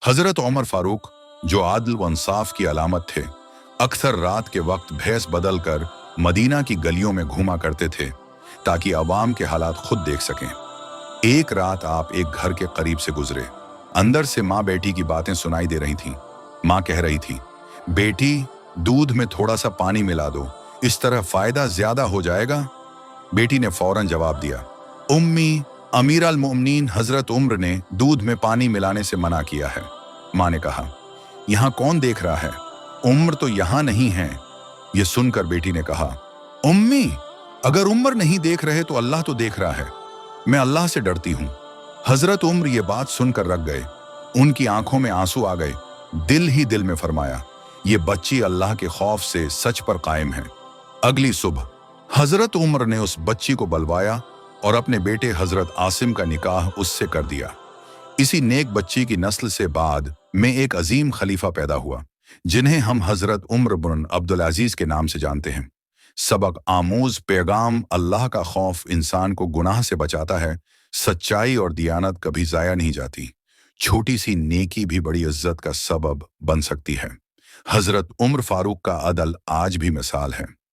हजरत उमर फारूक, जो आदल व इंसाफ की अलामत थे, अक्सर रात के वक्त भेस बदल कर मदीना की गलियों में घूमा करते थे ताकि अवाम के हालात खुद देख सकें। एक रात आप एक घर के करीब से गुजरे। अंदर से माँ बेटी की बातें सुनाई दे रही थीं। माँ कह रही थी, बेटी, दूध में थोड़ा सा पानी मिला दो, इस तरह फायदा ज्यादा हो जाएगा। बेटी ने फौरन जवाब दिया, उम्मी, अमीर अल मोमिनीन हजरत उम्र ने दूध में पानी मिलाने से मना किया है। माँ ने कहा, यहाँ कौन देख रहा है? उम्र तो यहाँ नहीं है। ये सुनकर बेटी ने कहा, उम्मी, अगर उम्र नहीं देख रहे तो अल्लाह तो देख रहा है। मैं अल्लाह से डरती हूँ। हजरत उम्र ये बात सुनकर रख गए। उनकी आंखों में आंसू आ गए। दिल ही दिल में फरमाया, ये बच्ची अल्लाह के खौफ से सच पर कायम है। अगली सुबह हजरत उम्र ने उस बच्ची को बुलवाया और अपने बेटे हजरत आसिम का निकाह उससे कर दिया। इसी नेक बच्ची की नस्ल से बाद में एक अजीम खलीफा पैदा हुआ, जिन्हें हम हजरत उम्र बिन अब्दुल अजीज के नाम से जानते हैं। सबक आमूज पैगाम, अल्लाह का खौफ इंसान को गुनाह से बचाता है। सच्चाई और दियानत कभी जाया नहीं जाती। छोटी सी नेकी भी बड़ी इज्जत का सबब बन सकती है। हजरत उम्र फारूक का अदल आज भी मिसाल है।